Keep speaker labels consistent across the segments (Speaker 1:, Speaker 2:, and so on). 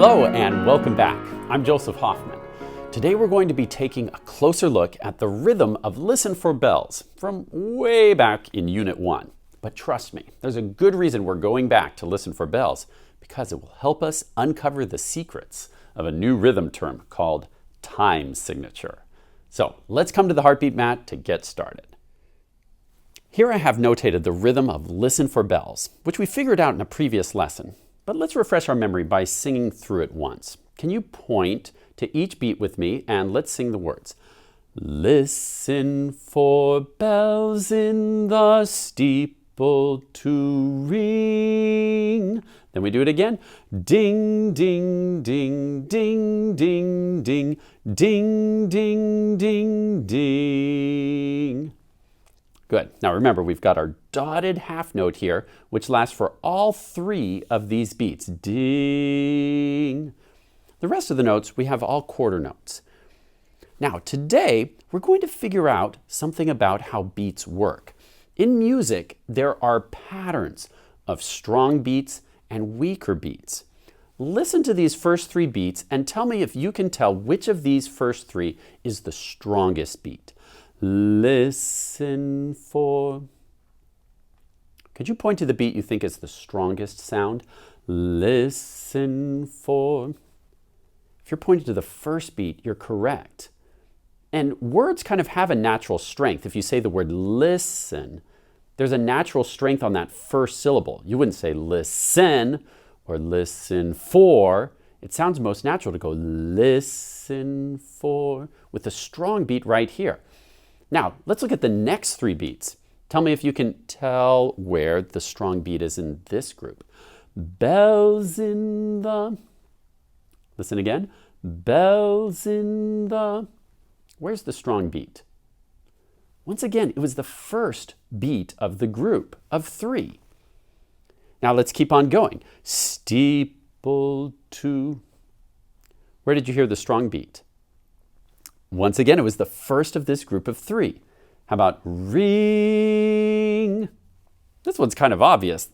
Speaker 1: Hello and welcome back. I'm Joseph Hoffman. Today we're going to be taking a closer look at the rhythm of Listen for Bells from way back in Unit 1. But trust me, there's a good reason we're going back to Listen for Bells, because it will help us uncover the secrets of a new rhythm term called time signature. So let's come to the heartbeat mat to get started. Here I have notated the rhythm of Listen for Bells, which we figured out in a previous lesson. But let's refresh our memory by singing through it once. Can you point to each beat with me and let's sing the words. Listen for bells in the steeple to ring. Then we do it again. Ding, ding, ding, ding, ding, ding, ding, ding, ding, ding. Good. Now remember, we've got our dotted half note here, which lasts for all three of these beats. Ding. The rest of the notes, we have all quarter notes. Now today, we're going to figure out something about how beats work. In music, there are patterns of strong beats and weaker beats. Listen to these first three beats and tell me if you can tell which of these first three is the strongest beat. Listen for. Could you point to the beat you think is the strongest sound? Listen for. If you're pointing to the first beat, you're correct. And words kind of have a natural strength. If you say the word listen, there's a natural strength on that first syllable. You wouldn't say listen or listen for. It sounds most natural to go listen for with a strong beat right here. Now, let's look at the next three beats. Tell me if you can tell where the strong beat is in this group. Bells in the. Listen again. Bells in the. Where's the strong beat? Once again, it was the first beat of the group of three. Now let's keep on going. Steeple to. Where did you hear the strong beat? Once again, it was the first of this group of three. How about ring? This one's kind of obvious.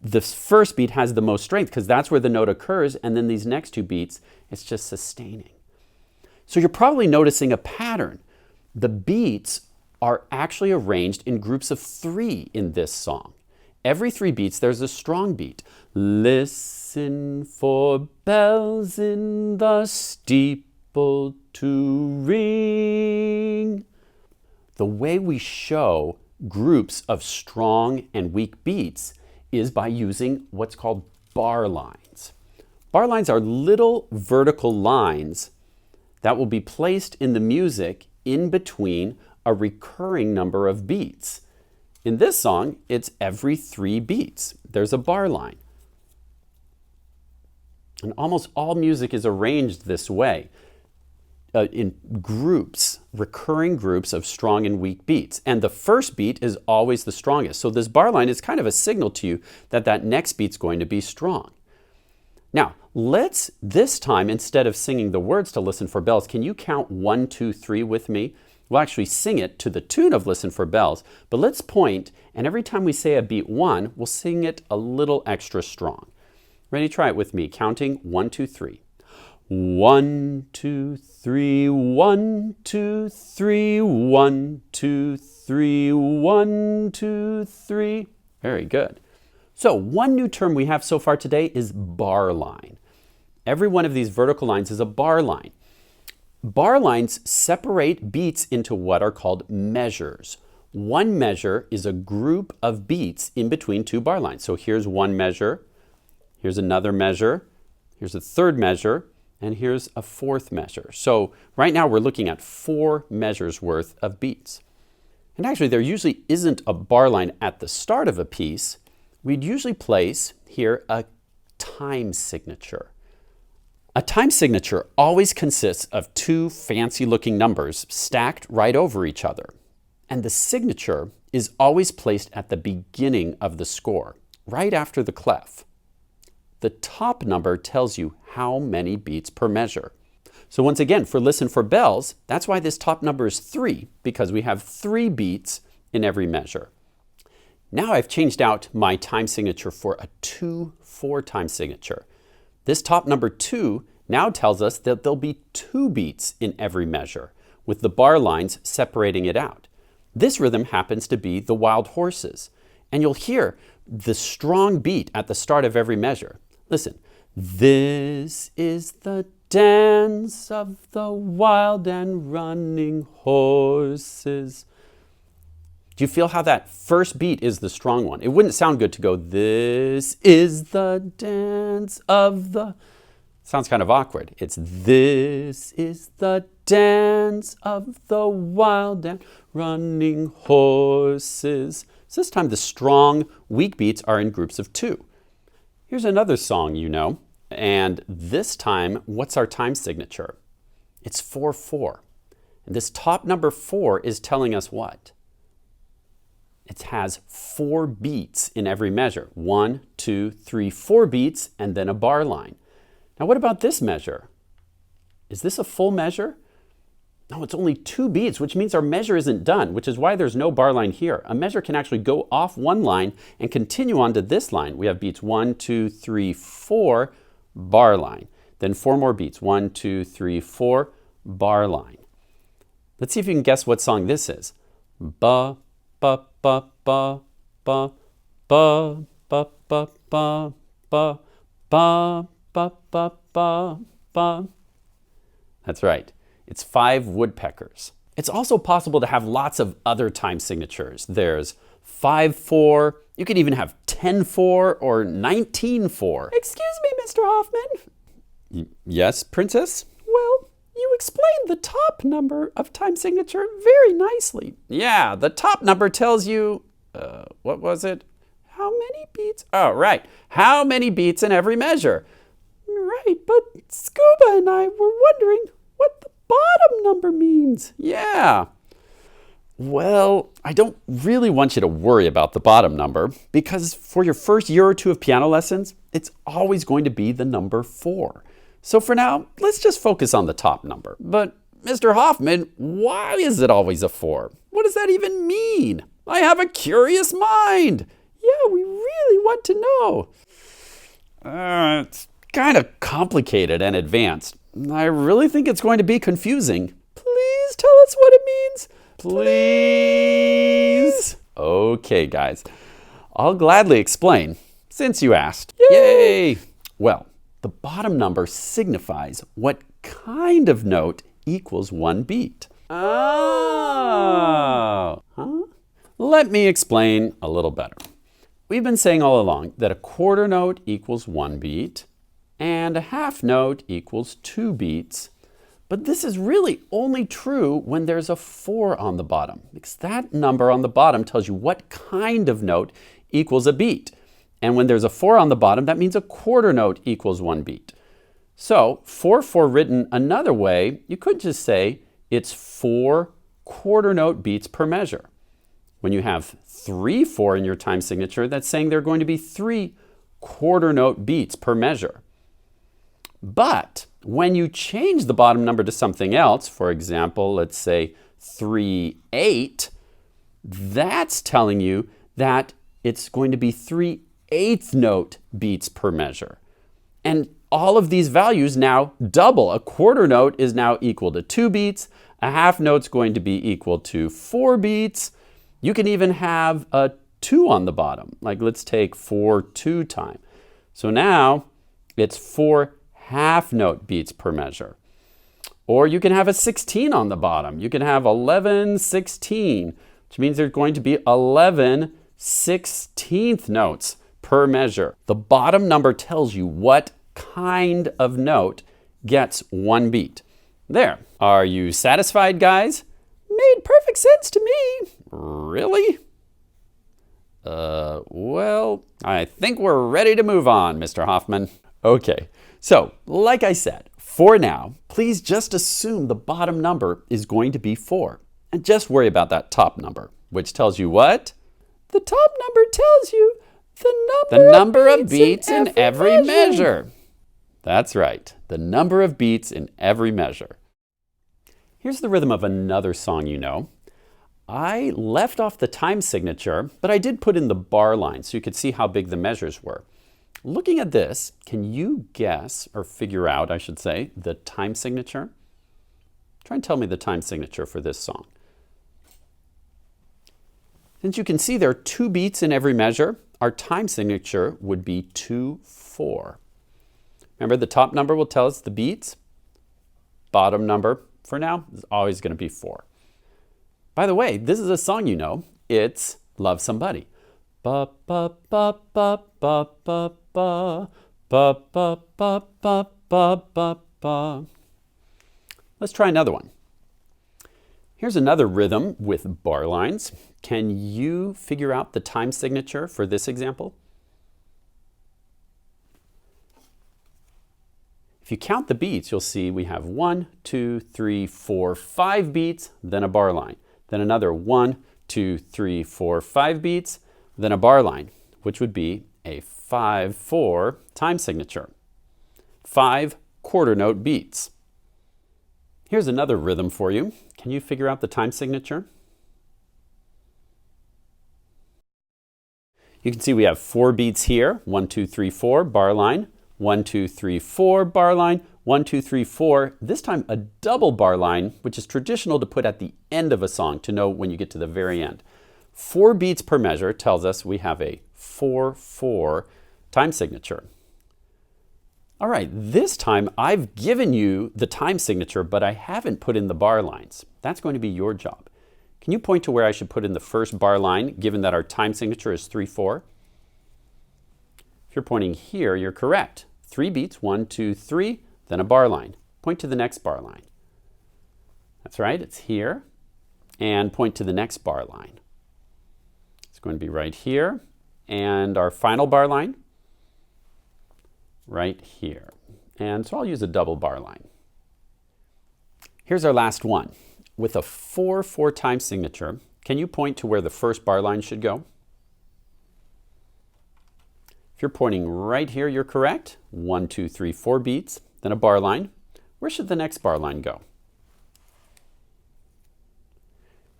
Speaker 1: The first beat has the most strength because that's where the note occurs, and then these next two beats, it's just sustaining. So you're probably noticing a pattern. The beats are actually arranged in groups of three in this song. Every three beats, there's a strong beat. Listen for bells in the steeple to ring. The way we show groups of strong and weak beats is by using what's called bar lines. Bar lines are little vertical lines that will be placed in the music in between a recurring number of beats. In this song, it's every three beats. There's a bar line. And almost all music is arranged this way. In groups, recurring groups of strong and weak beats. And the first beat is always the strongest. So this bar line is kind of a signal to you that that next beat's going to be strong. Now, let's this time, instead of singing the words to Listen for Bells, can you count 1, 2, 3 with me? We'll actually sing it to the tune of Listen for Bells, but let's point, and every time we say a beat 1, we'll sing it a little extra strong. Ready? Try it with me, counting 1, 2, 3. 1, 2, 3, 1, 2, 3, 1, 2, 3, 1, 2, 3. Very good. So one new term we have so far today is bar line. Every one of these vertical lines is a bar line. Bar lines separate beats into what are called measures. One measure is a group of beats in between two bar lines. So here's one measure, here's another measure, here's a third measure, and here's a fourth measure. So right now we're looking at 4 measures worth of beats. And actually there usually isn't a bar line at the start of a piece. We'd usually place here a time signature. A time signature always consists of 2 fancy looking numbers stacked right over each other. And the signature is always placed at the beginning of the score, right after the clef. The top number tells you how many beats per measure. So once again, for Listen for Bells, that's why this top number is 3, because we have 3 beats in every measure. Now I've changed out my time signature for a 2/4 time signature. This top number 2 now tells us that there'll be 2 beats in every measure, with the bar lines separating it out. This rhythm happens to be the wild horses, and you'll hear the strong beat at the start of every measure. Listen. This is the dance of the wild and running horses. Do you feel how that first beat is the strong one? It wouldn't sound good to go, this is the dance of the... Sounds kind of awkward. It's this is the dance of the wild and running horses. So this time the strong, weak beats are in groups of 2. Here's another song you know, and this time, what's our time signature? It's 4/4. And this top number 4 is telling us what? It has 4 beats in every measure. 1, 2, 3, 4 beats, and then a bar line. Now what about this measure? Is this a full measure? No, it's only 2 beats, which means our measure isn't done, which is why there's no bar line here. A measure can actually go off one line and continue on to this line. We have beats 1, 2, 3, 4, bar line. Then 4 more beats. 1, 2, 3, 4, bar line. Let's see if you can guess what song this is. Ba, ba, ba, ba, ba, ba, ba, ba, ba, ba, ba, ba, ba, ba, ba. That's right. It's 5 woodpeckers. It's also possible to have lots of other time signatures. There's 5/4. You could even have 10/4 or 19/4.
Speaker 2: Excuse me, Mr. Hoffman.
Speaker 1: Yes, Princess?
Speaker 2: Well, you explained the top number of time signature very nicely.
Speaker 1: Yeah, the top number tells you, what was it?
Speaker 2: How many beats?
Speaker 1: Oh, right. How many beats in every measure?
Speaker 2: Right, but Scuba and I were wondering what the bottom number means.
Speaker 1: Yeah. Well, I don't really want you to worry about the bottom number because for your first year or 2 of piano lessons, it's always going to be the number 4. So for now, let's just focus on the top number. But Mr. Hoffman, why is it always a 4? What does that even mean? I have a curious mind.
Speaker 2: Yeah, we really want to know.
Speaker 1: It's kind of complicated and advanced. I really think it's going to be confusing.
Speaker 2: Please tell us what it means.
Speaker 1: Please? Okay, guys. I'll gladly explain, since you asked.
Speaker 2: Yay!
Speaker 1: Well, the bottom number signifies what kind of note equals 1 beat.
Speaker 2: Oh.
Speaker 1: Huh? Let me explain a little better. We've been saying all along that a quarter note equals 1 beat, and a half note equals 2 beats. But this is really only true when there's a 4 on the bottom, because that number on the bottom tells you what kind of note equals a beat. And when there's a 4 on the bottom, that means a quarter note equals 1 beat. So 4/4 written another way, you could just say it's 4 quarter note beats per measure. When you have 3/4 in your time signature, that's saying there are going to be 3 quarter note beats per measure. But when you change the bottom number to something else, for example, let's say 3/8, that's telling you that it's going to be 3/8 note beats per measure. And all of these values now double. A quarter note is now equal to 2 beats. A half note's going to be equal to 4 beats. You can even have a 2 on the bottom. Like let's take 4/2 time. So now it's 4 half note beats per measure. Or you can have a 16 on the bottom. You can have 11/16, which means there's going to be 11/16 notes per measure. The bottom number tells you what kind of note gets 1 beat. There. Are you satisfied, guys?
Speaker 2: Made perfect sense to me.
Speaker 1: Really? Well, I think we're ready to move on, Mr. Hoffman. Okay. So, like I said, for now, please just assume the bottom number is going to be 4. And just worry about that top number, which tells you what?
Speaker 2: The top number tells you
Speaker 1: the number of beats in every measure. That's right, the number of beats in every measure. Here's the rhythm of another song you know. I left off the time signature, but I did put in the bar line so you could see how big the measures were. Looking at this, can you guess, or figure out, I should say, the time signature? Try and tell me the time signature for this song. Since you can see there are 2 beats in every measure, our time signature would be 2/4. Remember, the top number will tell us the beats. Bottom number, for now, is always going to be 4. By the way, this is a song you know. It's Love Somebody. Ba ba ba ba ba ba ba ba ba ba ba ba ba ba. Let's try another one. Here's another rhythm with bar lines. Can you figure out the time signature for this example? If you count the beats, you'll see we have 1, 2, 3, 4, 5 beats, then a bar line. Then another 1, 2, 3, 4, 5 beats, then a bar line, which would be a 5/4 time signature. 5 quarter note beats. Here's another rhythm for you. Can you figure out the time signature? You can see we have 4 beats here. 1, 2, 3, 4, bar line. 1, 2, 3, 4, bar line. 1, 2, 3, 4. This time a double bar line, which is traditional to put at the end of a song to know when you get to the very end. 4 beats per measure tells us we have a 4/4 time signature. All right, this time I've given you the time signature, but I haven't put in the bar lines. That's going to be your job. Can you point to where I should put in the first bar line, given that our time signature is 3/4? If you're pointing here, you're correct. 3 beats, 1, 2, 3, then a bar line. Point to the next bar line. That's right, it's here. And point to the next bar line. It's going to be right here. And our final bar line, right here. And so I'll use a double bar line. Here's our last one. With a 4/4 time signature, can you point to where the first bar line should go? If you're pointing right here, you're correct. 1, 2, 3, 4 beats, then a bar line. Where should the next bar line go?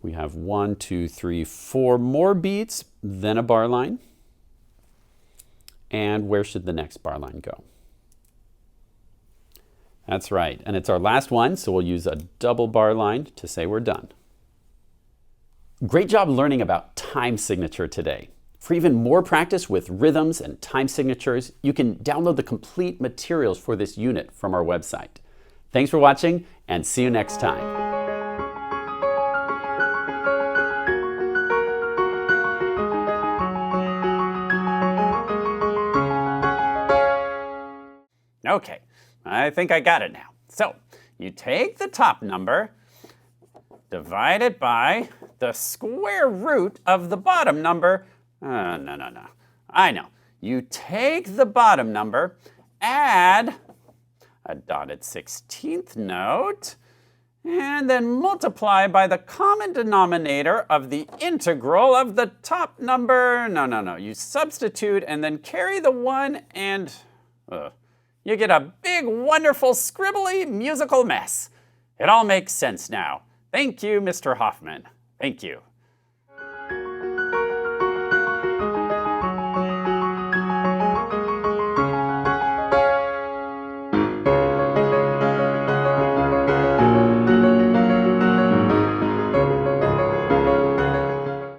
Speaker 1: We have 1, 2, 3, 4 more beats, then a bar line. And where should the next bar line go? That's right, and it's our last one, so we'll use a double bar line to say we're done. Great job learning about time signature today. For even more practice with rhythms and time signatures, you can download the complete materials for this unit from our website. Thanks for watching, and see you next time. Okay, I think I got it now. So, you take the top number, divide it by the square root of the bottom number. No. I know. You take the bottom number, add a dotted 16th note, and then multiply by the common denominator of the integral of the top number. No. You substitute and then carry the 1 and... you get a big, wonderful, scribbly musical mess. It all makes sense now. Thank you, Mr. Hoffman. Thank you.